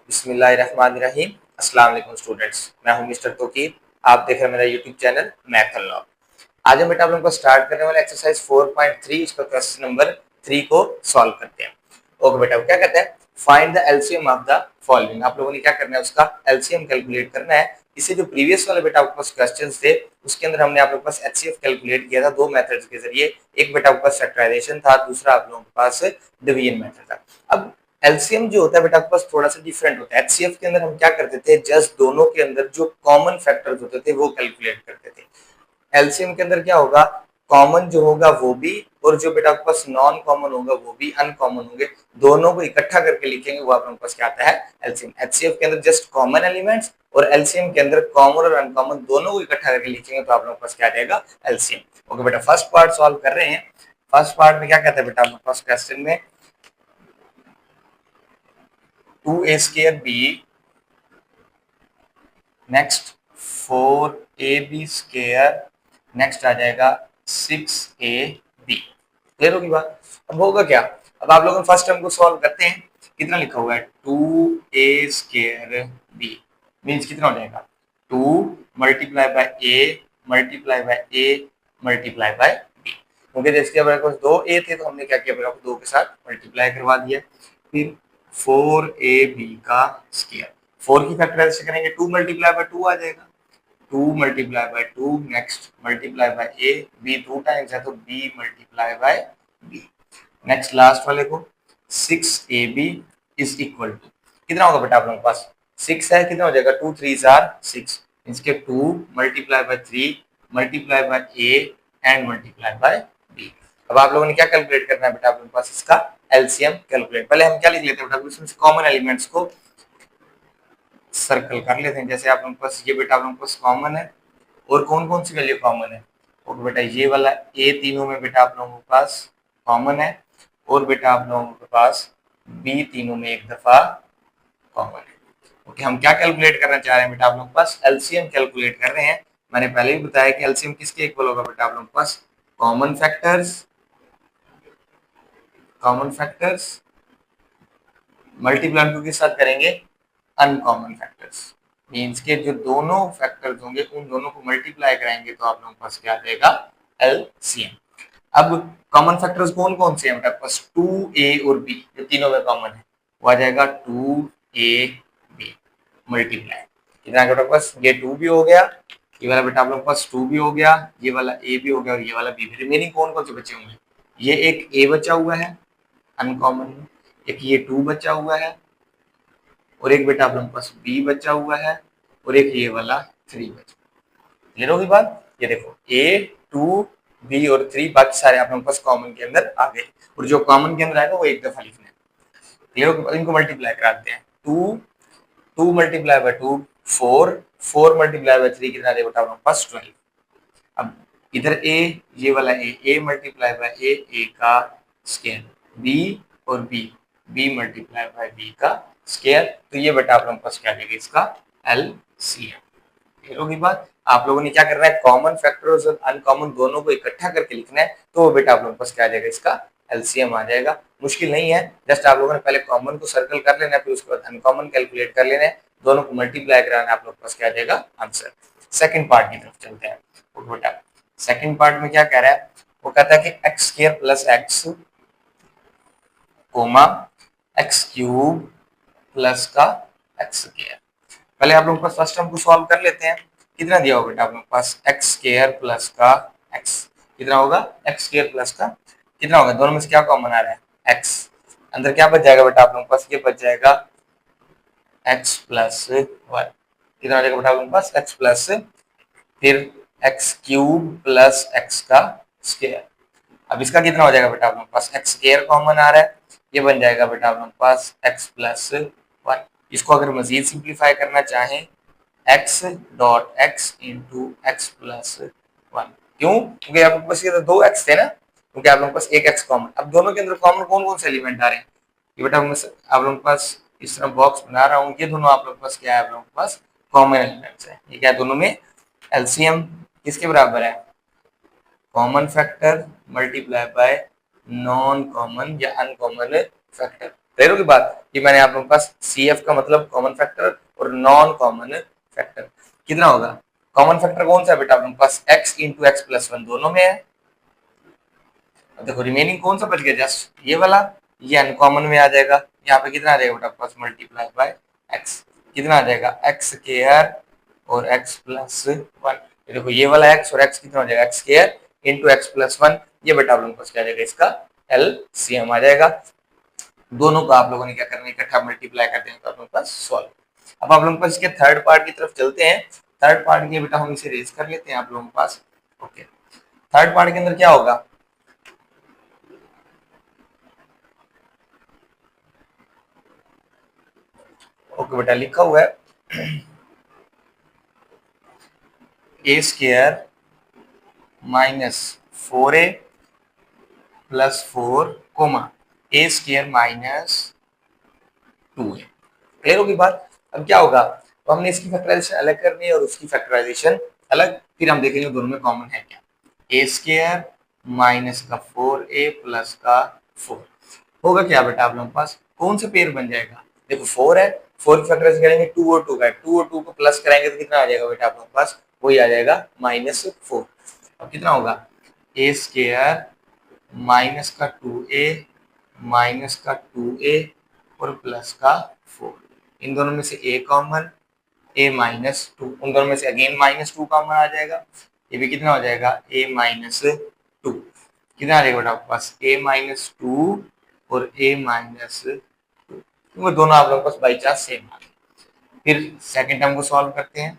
बिस्मिल्लाहिर्रहमानिर्रहीम। अस्सलाम वालेकुम स्टूडेंट्स, मैं हूं मिस्टर तौकीर। आप देख रहे हैं मेरा यूट्यूब चैनल मैथ अनलॉक। आज हम बेटा आप लोगों को स्टार्ट करने वाले एक्सरसाइज 4.3 उसका क्वेश्चन नंबर 3 को सॉल्व करते हैं। ओके बेटा, वो क्या कहता है, find the LCM of the following. आप लोगों ने क्या करना है, उसका एलसीएम कैलकुलेट करना है। इससे जो प्रीवियस वाले बेटा आपके पास क्वेश्चंस थे उसके अंदर हमने आप लोगों के पास एचसीएफ कैलकुलेट किया था दो मेथड्स के जरिए। एक बेटा आपके पास फैक्टराइजेशन था, दूसरा आप लोगों के पास डिवीजन मेथड था। अब एलसीएम जो होता है बेटा आपके पास थोड़ा सा डिफरेंट होता है। एचसीएफ के अंदर हम क्या करते थे, जस्ट दोनों के अंदर जो कॉमन फैक्टर्स होते थे वो कैलकुलेट करते थे। एलसीएम के अंदर क्या होगा, कॉमन जो होगा वो भी और जो बेटा आपके पास नॉन कॉमन होगा वो भी अनकॉमन होंगे, दोनों को इकट्ठा करके लिखेंगे, वो आपके पास क्या आता है, एलसीएम। एचसीएफ के अंदर जस्ट कॉमन एलिमेंट्स और एलसीएम के अंदर कॉमन और अनकॉमन दोनों को इकट्ठा करके लिखेंगे तो आप लोगों के पास क्या आ जाएगा, एलसीएम। ओके बेटा, फर्स्ट पार्ट सॉल्व कर रहे हैं। फर्स्ट पार्ट में क्या कहता है बेटा आपके पास क्वेश्चन में, 2a² नेक्स्ट 4ab², नेक्स्ट आ जाएगा 6ab। क्लियर होगी बात। अब होगा क्या, अब आप लोग फर्स्ट टर्म को सॉल्व करते हैं। कितना लिखा हुआ है, 2a² मीन्स कितना हो जाएगा, 2 multiply by a multiply by a multiply by b। क्योंकि जैसे हमारे पास दो a थे तो हमने क्या किया, दो के साथ मल्टीप्लाई करवा दिया। फिर 4ab का स्क्वायर, 4 की फैक्टराइजेशन करेंगे, 2 मल्टीप्लाई बाय 2 आ जाएगा, 2 multiply by 2, next multiply by a, b 2 times है तो b multiply by b। Next last वाले को 6ab इज इक्वल टू कितना होगा बेटा आप लोगों के पास, 6 है, कितना हो जाएगा, 2 3 आर 6, इसके 2 multiply by 3 multiply by a and multiply by b। अब आप लोगों ने क्या कैलकुलेट करना है बेटा आप लोगों के पास, इसका एलसीएम कैलकुलेट। पहले हम क्या लिख लेते हैं बेटा, इसमें कॉमन एलिमेंट्स को सर्कल कर लेते हैं। जैसे आप लोगों के पास ये बेटा आप लोगों के पास कॉमन है, और कौन कौन सी वैल्यू कॉमन है, और बेटा ये वाला ए तीनों में बेटा आप लोगों के पास कॉमन है, और बेटा आप लोगों के पास बी तीनों में एक दफा कॉमन है। ओके, हम क्या कैलकुलेट करना चाह रहे हैं बेटा आप लोगों के पास, एलसीएम कैलकुलेट कर रहे हैं। मैंने पहले भी बताया कि एलसीएम किसके इक्वल होगा बेटा आप लोगों के पास, कॉमन फैक्टर्स मल्टीप्लाई के साथ करेंगे अनकॉमन फैक्टर्स, मीन्स के जो दोनों फैक्टर्स होंगे उन दोनों को मल्टीप्लाई कराएंगे तो आप लोगों के पास क्या आ जाएगा, एलसीएम। अब कॉमन फैक्टर्स कौन कौन से हैं बेटा, पास 2a और b जो तीनों में कॉमन है वो आ जाएगा 2ab मल्टीप्लाई, कितना बेटा पास, ये 2 भी हो गया, ये वाला बेटा आप लोगों के पास 2 भी हो गया, ये वाला a भी हो गया और ये वाला b भी। रिमेनिंग कौन कौन से बचे होंगे, ये एक a बचा हुआ है अनकॉमन, एक ये 2 बचा हुआ है, और एक बेटा आप लोगों के पास बी बचा हुआ है, और एक ये वाला 3 बचा। क्लियर होगी बात। ये देखो ए 2 बी और 3 बाकी सारे आप लोगों के पास कॉमन के अंदर आ गए, और जो कॉमन के अंदर आएगा वो एक दफा लिखना है। क्लियर होगी, इनको मल्टीप्लाई कराते हैं, 2 मल्टीप्लाई बाय 2 4 मल्टीप्लाई बाय 3 कितना देगा बेटा आप लोगों के पास 12। अब इधर ए, ये वाला ए मल्टीप्लाई बाय ए का स्क्वायर, बी और बी मल्टीप्लाई बाय बी का स्क्वायर, तो ये बेटा आप लोगों के पास क्या देगा, इसका एलसीएम। क्लियर होगी बात। आप लोगों ने क्या करना है, कॉमन फैक्टर्स और अनकॉमन दोनों को इकट्ठा करके लिखना है, तो वो बेटा आप लोगों के पास क्या आ जाएगा, इसका एलसीएम आ जाएगा। मुश्किल नहीं है, जस्ट आप लोगों ने पहले कॉमन को सर्कल कर लेना है, फिर उसके बाद अनकॉमन कैलकुलेट कर लेना है, दोनों को मल्टीप्लाई कराना है, आप लोगों के पास क्या आ जाएगा, आंसर। सेकंड पार्ट की तरफ चलते हैं। बेटा सेकंड पार्ट में क्या कह रहा है, वो कहता है कि X square plus X comma X cube plus का एक्स स्क्वायर। पहले आप लोगों के पास फर्स्ट टर्म को सॉल्व कर लेते हैं। कितना दिया होगा बेटा आप लोगों के पास, एक्स स्क्वायर प्लस का एक्स, कितना होगा, एक्स स्क्वायर प्लस का कितना होगा, दोनों में से क्या कॉमन आ रहा है, एक्स, अंदर क्या बच जाएगा बेटा आप लोगों के पास, ये बच जाएगा एक्स प्लस 1, कितना हो जाएगा बेटा आप लोगों के पास, एक्स प्लस, फिर एक्स क्यूब प्लस एक्स का स्क्वायर। अब इसका कितना हो जाएगा बेटा आप लोगों के पास, एक्स स्क्वायर कॉमन आ रहा है, ये बन जाएगा बेटा आप लोगों के पास एक्स प्लस 1। इसको अगर मजीद सिंप्लीफाई करना चाहें, x dot x into x plus 1, क्यों, क्योंकि आप लोगों के पास ये तो दो एक्स थे ना, क्योंकि आप लोगों के पास एक एक्स कॉमन। अब दोनों के अंदर कॉमन कौन कौन से एलिमेंट आ रहे हैं, ये बेटा आप लोगों के पास इस तरह बॉक्स बना रहा हूँ, ये दोनों आप लोगों के पास क्या है, आप लोगों के पास कॉमन एलिमेंट्स है। ये क्या, दोनों में एलसीएम किसके बराबर है, common factor multiply by non common या अनकॉमन फैक्टर। क्लियर की बात, ये मैंने आप लोगों के पास CF का मतलब कॉमन फैक्टर और नॉन कॉमन फैक्टर कितना होगा। कॉमन फैक्टर कौन सा है बेटा आप लोगों के पास, x into x plus one दोनों में है। देखो रिमेनिंग कौन सा बच गया, जस्ट ये वाला, ये अनकॉमन में आ जाएगा। यहाँ पे कितना आ जाएगा बेटा आपके पास, मल्टीप्लाई बाय x, कितना आ जाएगा x स्क्वायर और x प्लस वन। देखो ये वाला x और x कितना हो जाएगा, x square into x plus one, ये बेटा आप लोगों के पास क्या आ जाएगा, इसका LCM आ जाएगा। दोनों को आप लोगों ने क्या करना है, इकट्ठा मल्टीप्लाई कर देंगे तो आप लोगों के पास सॉल्व। अब आप लोगों के पास इसके थर्ड पार्ट की तरफ चलते हैं। थर्ड पार्ट के लिए बेटा हम इसे रेज कर लेते हैं आप लोगों के पास। ओके, थर्ड पार्ट के अंदर क्या होगा, ओके बेटा लिखा हुआ है a square minus 4a plus 4 comma a square minus 2a। Clear होगी बात। अब क्या होगा, तो हमने इसकी फैक्टराइजेशन अलग करनी है और उसकी फैक्टराइजेशन अलग, फिर हम देखेंगे दोनों में कॉमन है क्या। ए स्क्वायर माइनस का 4a प्लस का 4 होगा क्या बेटा आप लोगों के पास, कौन सा पेयर बन जाएगा, देखो 4 है, 4 की फैक्टराइज करेंगे 2 और 2 का, 2 और 2 को प्लस कराएंगे तो कितना आ जाएगा बेटा आप लोगों के पास, वही आ जाएगा -4। अब कितना होगा, ए स्क्वायर माइनस का 2a माइनस का 2a और प्लस का 4, इन दोनों में से a कॉमन, a माइनस 2, उन दोनों में से अगेन -2 कॉमन आ जाएगा, ये भी कितना हो जाएगा a माइनस 2, कितना आ जाएगा बेटा आपके पास a माइनस 2 और a माइनस 2, वो दोनों आप लोगों के पास बाई चांस सेम आ गए। फिर सेकंड टर्म को सॉल्व करते हैं,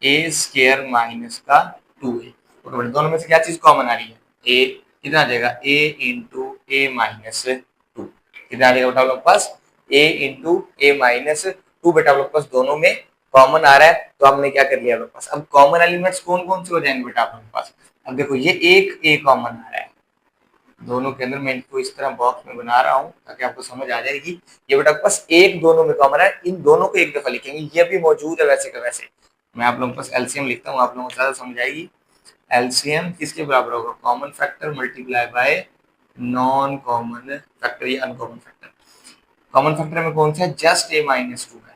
a स्क्वायर माइनस का 2a, तो दोनों में से क्या चीज कॉमन आ रही है, a, कितना आ जाएगा a इंटू a माइनस 2, कितना आ जाएगा बेटा आप लोग के पास a इंटू a माइनस 2, बेटा आप लोग के पास दोनों में कॉमन आ रहा है, तो हमने क्या कर लिया आप लोग के पास। अब कॉमन एलिमेंट्स कौन कौन से हो जाएंगे बेटा आप लोग के पास, अब देखो ये एक a कॉमन आ रहा है दोनों के अंदर, मैं इनको इस तरह बॉक्स में बना रहा हूँ ताकि आपको समझ आ जाएगी। ये बेटा आपके पास एक दोनों में कॉमन है, इन दोनों को एक दफा लिखेंगे, ये भी मौजूद है वैसे का वैसे। मैं आप लोगों के पास एलसीएम लिखता हूँ, आप लोगों को ज्यादा समझ आएगी। एलसीएम किसके बराबर होगा, common factor multiply by non common factor या अनकॉमन फैक्टर। कॉमन फैक्टर में कौन सा है, जस्ट a माइनस 2 है,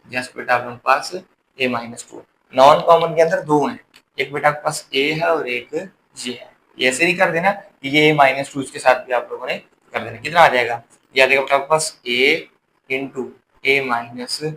जस्ट बेटा आप लोगों के पास a माइनस 2। नॉन कॉमन के अंदर दो हैं, एक बेटा आपके पास a है और एक j है, ये ऐसे नहीं कर देना कि ये a माइनस 2 इसके साथ भी आप लोगों ने कर देना, कितना आ जाएगा, ये आ जाएगा बेटा आपके पास a into a minus 2,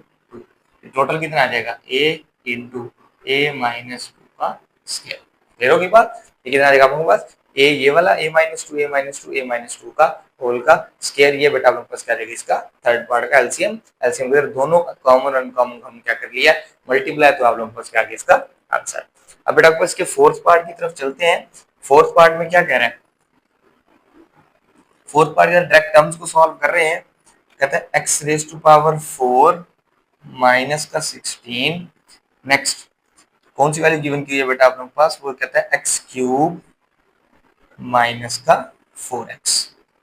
total कितना आ जाएगा a इंटू a माइनस 2 का स्क्वायर। क्लियर होगी बात, ये कितना आ जाएगा आप लोगों के पास a, ये वाला a minus 2 a minus 2 a minus 2 का होल का स्क्वायर, ये बेटा आप लोगों के पास क्या रहेगा, इसका थर्ड पार्ट का एलसीएम। एलसीएम अगर दोनों कॉमन अनकॉमन हम क्या कर लिया मल्टीप्लाई, तो आप लोगों के पास क्या आ गया इसका आंसर। अब बेटा आपको इसके फोर्थ पार्ट की तरफ चलते हैं। फोर्थ पार्ट में क्या कह रहे हैं, फोर्थ पार्ट डायरेक्ट टर्म्स को सॉल्व कर रहे हैं, कहते हैं X raise to power 4 minus का 16, नेक्स्ट कौन सी वैल्यू गिवन की है बेटा आप लोगों के पास, वो कहता है एक्स क्यूब माइनस का 4x।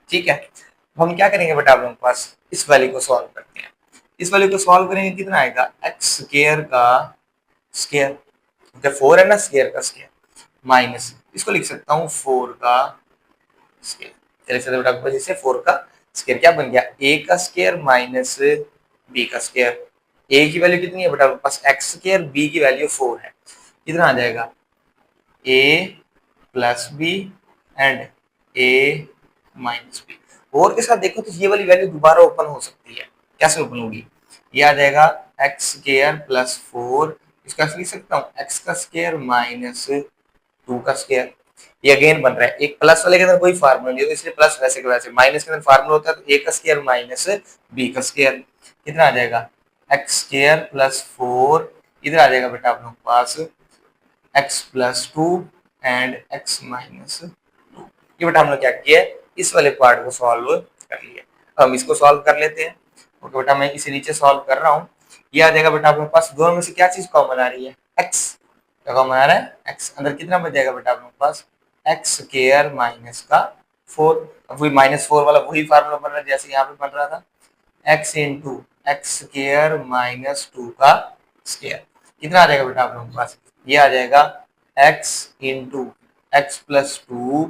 ठीक है, हम क्या करेंगे बेटा आप लोगों के पास, इस वैल्यू को सॉल्व करते हैं। इस वैल्यू को सॉल्व करेंगे कितना आएगा, एक्स स्क्वायर का स्क्वायर, 4 है ना, स्क्वायर का स्क्वायर माइनस, इसको लिख सकता हूँ 4 का स्क्वायर। चलिए बेटा आपके पास जैसे 4 का स्क्वायर क्या बन गया, a का स्क्वायर माइनस b का स्क्वायर। a की वैल्यू कितनी है बेटा आपके पास एक्स स्क्वायर, b की वैल्यू 4 है, कितना आ जाएगा a plus b and a minus b. और के साथ देखो तो ये वाली वैल्यू दोबारा ओपन हो सकती है, कैसे ओपन होगी, ये आ जाएगा एक्स स्क्वायर प्लस 4, इसका लिख सकता हूँ एक्स का स्क्वायर माइनस 2 का स्क्वायर, ये अगेन बन रहा है, एक प्लस वाले के अंदर कोई फार्मूला नहीं होता इसलिए प्लस वैसे के वैसे, माइनस के अंदर फार्मूला होता है तो a का स्क्वायर माइनस b का स्क्वायर, कितना आ जाएगा एक्स स्क्वायर प्लस 4, इधर आ जाएगा बेटा आप लोगों के पास x plus 2 and x minus 2। ये बेटा हमने क्या किया है, इस वाले पार्ट को सॉल्व कर लिया। हम इसको सॉल्व कर लेते हैं। ओके बेटा, मैं इसे नीचे सॉल्व कर रहा हूँ। ये आ जाएगा बेटा आपके पास, दोनों में से क्या चीज कॉमन आ रही है, x, क्या कॉमन आ रहा है x, अंदर कितना बच जाएगा बेटा आपके पास एक्स स्क्वायर माइनस का 4, अब वही -4 वाला वही फार्मूला बन रहा है जैसे यहाँ पे बन रहा था, x into x square minus 2 का स्क्वायर, कितना आ जाएगा बेटा आप लोगों के पास, ये आ जाएगा x इंटू एक्स प्लस 2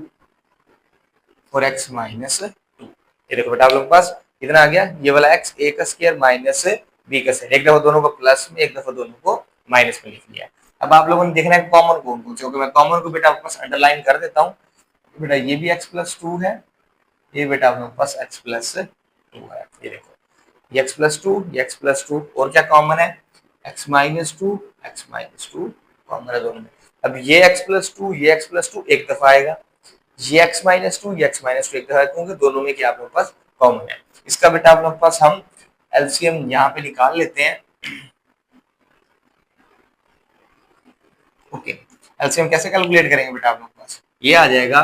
और x माइनस 2। ये देखो बेटा आप लोगों के पास कितना आ गया, ये वाला x a का स्क्वायर माइनस b का स्क्वायर, एक दफा दोनों को प्लस में एक दफा दोनों को माइनस में लिख लिया। अब आप लोगों ने देखना है कॉमन कौन कौन से, मैं कॉमन को बेटा आपके पास अंडरलाइन कर देता हूँ। बेटा ये भी x प्लस टू है, ये बेटा अपने पास x प्लस टू है, ये देखो ये x प्लस टू, ये x प्लस टू, और क्या कॉमन है x minus two, x minus two common है दोनों में। अब ये x प्लस टू, ये x प्लस टू एक दफा आएगा, ये x माइनस टू, ये x माइनस टू एक दफा, क्योंकि दोनों में क्या अपने पास कॉमन है। इसका बेटा अपने पास हम एलसीएम यहाँ पे निकाल लेते हैं। ओके, एलसीएम कैसे कैलकुलेट करेंगे बेटा आप लोग पास, ये आ जाएगा,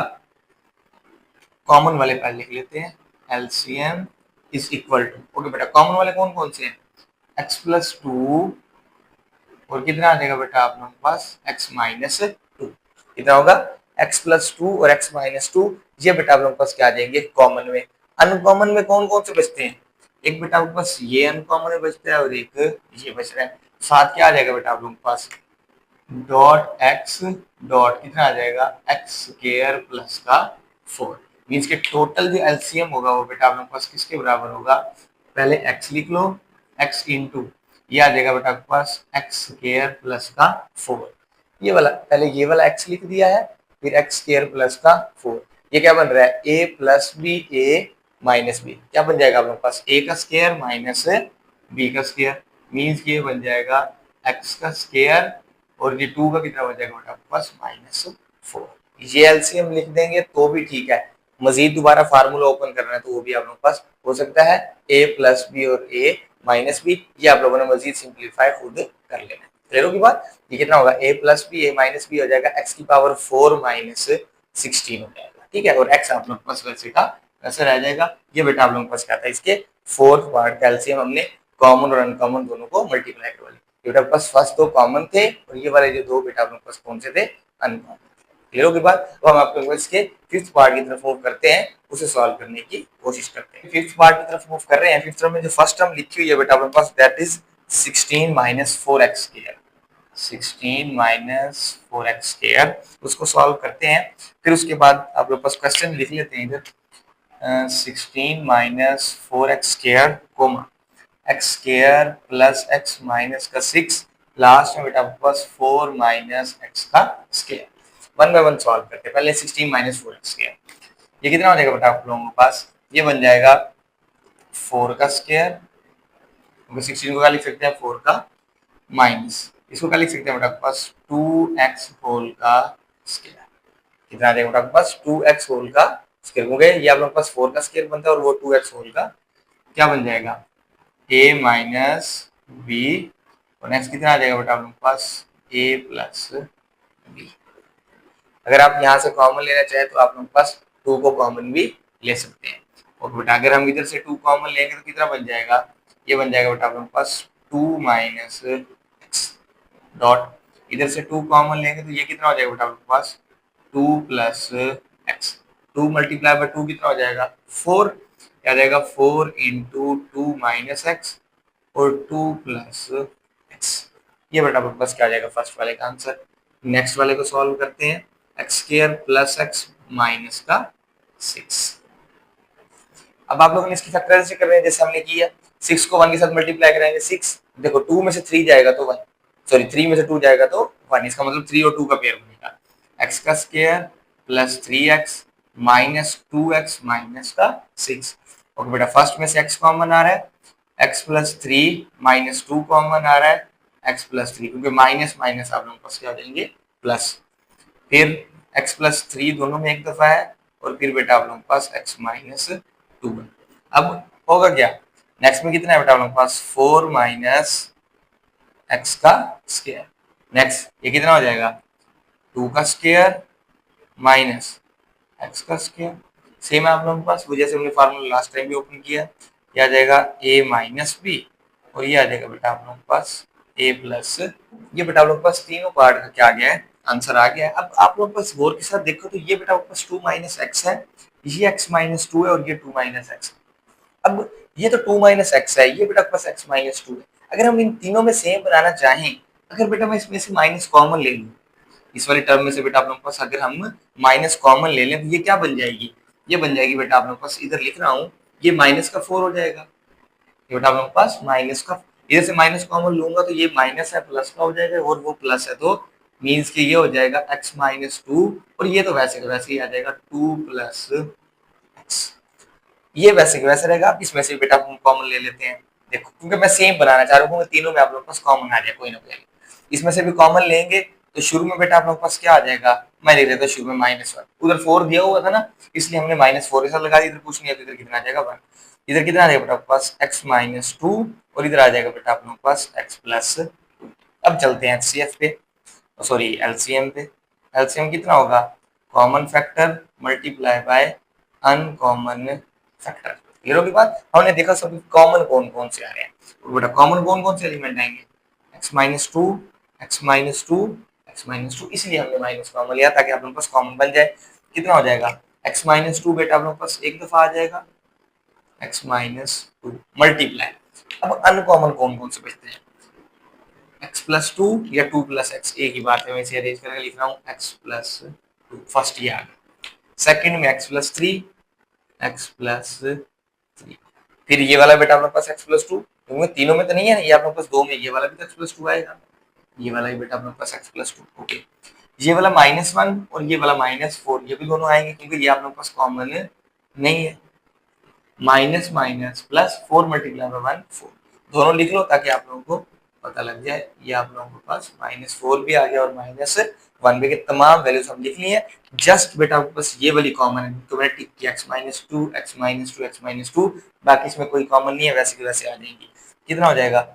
कॉमन वाले पहले लिख लेते हैं, LCM is equal to, okay बेटा कॉमन वाले कौन कौन से हैं, x प्लस टू और कितना आ जाएगा बेटा आप लोगों के पास x माइनस टू, कितना होगा x प्लस टू और x माइनस टू, ये बेटा आप लोगों के पास क्या आ जाएंगे कॉमन में। अनकॉमन में कौन कौन से बचते हैं, एक बेटा आपके पास ये अनकॉमन में बचता है और एक ये बच रहा है, साथ क्या आ जाएगा बेटा आप लोगों के पास डॉट एक्स डॉट कितना आ जाएगा एक्स स्क्वायर प्लस का 4, मीन्स के टोटल जो एलसीएम होगा वो बेटा आप लोगों के पास किसके बराबर होगा, पहले x लिख लो, x इंटू ये आ जाएगा बेटा आपके पास एक्स स्क्वायर प्लस का 4, ये वाला पहले ये वाला x लिख दिया है, फिर एक्स स्क्वायर प्लस का 4, ये क्या बन रहा है a plus b a minus b, क्या बन जाएगा आप लोगों के पास a का स्क्वायर माइनस b का स्क्वायर, मीन्स ये बन जाएगा x का स्क्वायर और ये 2 का कितना बन जाएगा बेटा आपके पास माइनस 4, ये एलसीएम लिख देंगे तो भी ठीक है, मजीद दोबारा फार्मूला ओपन करना है तो वो भी आप लोगों के पास हो सकता है, a प्लस बी और a माइनस बी, ये आप लोगों ने मजीद सिंप्लीफाई खुद कर लेना है। क्लियर होगी बात, ये कितना होगा a plus b a minus b हो जाएगा x की पावर 4 माइनस 16 हो जाएगा, ठीक है, और x आप लोगों के पास वैसे का वैसे रह जाएगा। ये बेटा आप लोगों के पास क्या था, इसके फोर्थ पार्ट का एलसीएम हमने कॉमन और अनकॉमन दोनों को मल्टीप्लाई करवा लिया, बेटा पास फर्स्ट दो कॉमन थे और ये वाले जो दो बेटा आप लोगों के पास कौन से थे अनकॉमन। क्लियर होगी बात, तो हम आप लोगों इसके फिफ्थ पार्ट की तरफ मूव करते हैं, उसे सॉल्व करने की कोशिश करते हैं। फिफ्थ पार्ट की तरफ मूव कर रहे हैं, फिफ्थ टर्म में जो फर्स्ट टर्म लिखी हुई है बेटा आप लोगों के पास that is 16 minus 4x square, 16 minus 4x square, उसको सॉल्व करते हैं, फिर उसके बाद आप लोग पास क्वेश्चन लिख लेते हैं इधर 16 minus 4x square comma x square plus x minus का 6, लास्ट में बेटा आपके पास 4 माइनस x का square, one by one solve करते हैं। पहले 16 माइनस 4x स्क्वायर, ये कितना हो जाएगा बेटा आप लोगों के पास, ये बन जाएगा 4 का स्क्वायर, 16 को क्या लिख सकते हैं 4 का माइनस, इसको क्या लिख सकते हैं बेटा आपके पास 2x होल का स्क्वायर, कितना आ जाएगा बेटा आपके पास 2x होल का स्क्वायर, क्योंकि ये आप लोगों के पास 4 का स्क्वायर बनता है और वो 2x होल का क्या बन जाएगा a माइनस बी, और नेक्स्ट कितना आ जाएगा बेटा आप लोगों के पास a प्लस बी। अगर आप यहाँ से कॉमन लेना चाहे तो आप लोगों के पास 2 को कॉमन भी ले सकते हैं, और बेटा अगर हम इधर से 2 कॉमन लेंगे तो कितना बन जाएगा, ये बन जाएगा बेटा आप लोगों के पास 2 माइनस एक्स डॉट, इधर से 2 कॉमन लेंगे तो ये कितना हो जाएगा बेटा आप लोगों के पास 2 प्लस एक्स, 2 मल्टीप्लाई बाय 2 कितना हो जाएगा 4, क्या जाएगा 4 इंटू 2 माइनस एक्स और 2 प्लस एक्स, ये बेटा आपके पास क्या आ जाएगा फर्स्ट वाले का आंसर। नेक्स्ट वाले को सॉल्व करते हैं, x square plus x minus का 6, अब आप लोगों ने इसकी फैक्टराइज से कर रहे हैं जैसे हमने किया, 6 को 1 के साथ मल्टीप्लाई कराएंगे 6, देखो 2 में से 3 जाएगा तो 1, सॉरी 3 में से 2 जाएगा तो 1, इसका मतलब 3 और 2 का पेयर बनेगा, एक्स का square plus 3x minus 2x minus का 6, ओके बेटा फर्स्ट में से x कॉमन आ रहा है, x प्लस 3 माइनस 2 कॉमन आ रहा है, x प्लस 3, क्योंकि माइनस माइनस आप लोगों के पास क्या देंगे प्लस, फिर x प्लस 3 दोनों में एक दफा है, और फिर बेटा आप लोगों के पास x माइनस 2, अब होगा क्या, नेक्स्ट में कितना है बेटा आप लोगों के पास 4 माइनस x का स्क्वायर, नेक्स्ट ये कितना हो जाएगा 2 का स्क्वायर माइनस x का स्क्वायर, सेम है आप लोगों के पास वो जैसे हमने फार्मूला लास्ट टाइम भी ओपन किया, ये आ जाएगा a माइनस बी और ये आ जाएगा बेटा आप लोगों के पास a प्लस, ये बेटा आप लोगों के पास तीनों पार्ट का क्या आ गया है आंसर आ गया है। अब आप लोगों के पास गौर के साथ देखो तो ये बेटा आपके पास 2 माइनस एक्स है, ये x माइनस 2 है और ये 2 माइनस एक्स, अब ये तो 2 माइनस एक्स है, ये बेटा आपके पास x माइनस 2 है, अगर हम इन तीनों में सेम बनाना चाहें, अगर बेटा मैं इसमें से माइनस कॉमन ले लूं, इस वाली टर्म में से बेटा आप लोगों के पास अगर हम माइनस कॉमन ले लें तो ये क्या बन जाएगी, ये बन जाएगी बेटा आप लोगों के पास इधर लिख रहा हूँ ये माइनस का 4 हो जाएगा, ये बेटा आप लोगों के पास माइनस का, इधर से माइनस कॉमन लूंगा तो ये माइनस है प्लस का हो जाएगा, और वो प्लस है तो मीन्स कि ये हो जाएगा x माइनस 2, और ये तो वैसे का वैसे ही आ जाएगा 2 प्लस x। ये वैसे के वैसे रहेगा, इसमें से बेटा हम कॉमन ले लेते हैं। देखो क्योंकि मैं सेम बनाना चाह रहा हूँ, तीनों में आप लोगों के पास कॉमन आ जाए कोई ना कोई, इसमें से भी कॉमन लेंगे तो शुरू में बेटा आप लोगों के पास क्या आ जाएगा, मैं लिख लेता हूँ शुरू में -1, उधर 4 दिया हुआ था ना इसलिए हमने -4 इधर लगा दिया, इधर कुछ नहीं है तो इधर कितना आ जाएगा 1, इधर कितना आ जाएगा बेटा आपके पास x माइनस 2, और इधर आ जाएगा बेटा आप लोगों के पास x प्लस 2। अब चलते हैं HCF पे, सॉरी LCM पे। LCM कितना होगा, common factor multiply by uncommon factor. Clear होगी बात, हमने देखा सभी कॉमन कौन कौन से आ रहे हैं, तो बेटा कॉमन कौन कौन से एलिमेंट आएंगे, x minus 2, x minus 2, x minus 2, इसलिए हमने माइनस कॉमन लिया ताकि आप लोगों के पास कॉमन बन जाए। कितना हो जाएगा, x माइनस 2 बेटा आप लोगों के पास एक दफा आ जाएगा, x माइनस 2 मल्टीप्लाई, अब अनकॉमन कौन कौन से बचते हैं, x प्लस 2 या 2 प्लस x, एक ही बात है, मैं इसे अरेंज करके लिख रहा हूँ x प्लस 2, फर्स्ट ये आ गया, सेकंड में x प्लस 3, x प्लस 3, फिर ये वाला बेटा आप लोग पास x प्लस 2, क्योंकि तीनों में तो नहीं है, ये आप लोग पास दो में, ये वाला भी तो x प्लस 2 आएगा, ये वाला ही बेटा आप लोग पास x प्लस 2, ओके। ये वाला -1 और ये वाला -4, ये भी दोनों आएंगे क्योंकि ये आप लोग पास कॉमन नहीं है, minus minus plus 4 multiply by 1 4, दोनों लिख लो ताकि आप लोगों को पता लग जाए। ये आप लोगों के पास -4 भी आ गया और -1 भी के तमाम वैल्यूज हम लिख लिए, जस्ट बेटा आपके पास ये वाली कॉमन है तो मैंने टिक किया x minus 2, x minus 2, x minus 2, बाकी इसमें कोई कॉमन नहीं है, वैसे की वैसे आ जाएंगी। कितना हो जाएगा,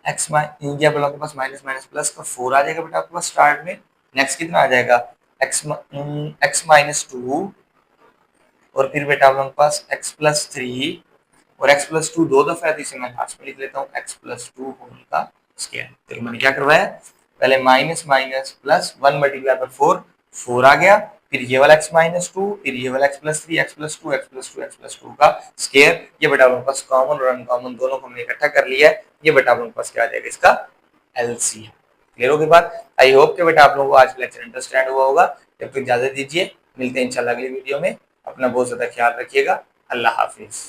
x ये आप लोगों के पास माइनस माइनस प्लस का 4 आ जाएगा बेटा आपके पास स्टार्ट में। नेक्स्ट कितना आ जाएगा, x माइनस 2, और फिर बेटा आप लोगों के पास x प्लस 3, और x प्लस 2 दो दफा है तो इसे मैं लास्ट में लिख लेता हूँ x प्लस 2 होल का स्क्वायर। तो मैंने क्या करवाया, पहले minus minus plus 1 multiply by 4, 4 आ गया, फिर ये वाला x माइनस 2, फिर ये वाला x plus 3, x plus 2, x plus 2, x plus 2 का स्क्वायर। ये बेटा आप लोगों के पास कॉमन और अनकॉमन दोनों को हमने इकट्ठा कर लिया है, ये बेटा आप लोगों के पास क्या आ जाएगा, इसका LCM। क्लियर होगी बात, आई होप कि बेटा आप लोगों को आज का लेक्चर अंडरस्टैंड हुआ होगा। जब तक इजाजत दीजिए, मिलते हैं इंशाल्लाह अगली वीडियो में, अपना बहुत ज्यादा ख्याल रखिएगा, अल्लाह हाफिज।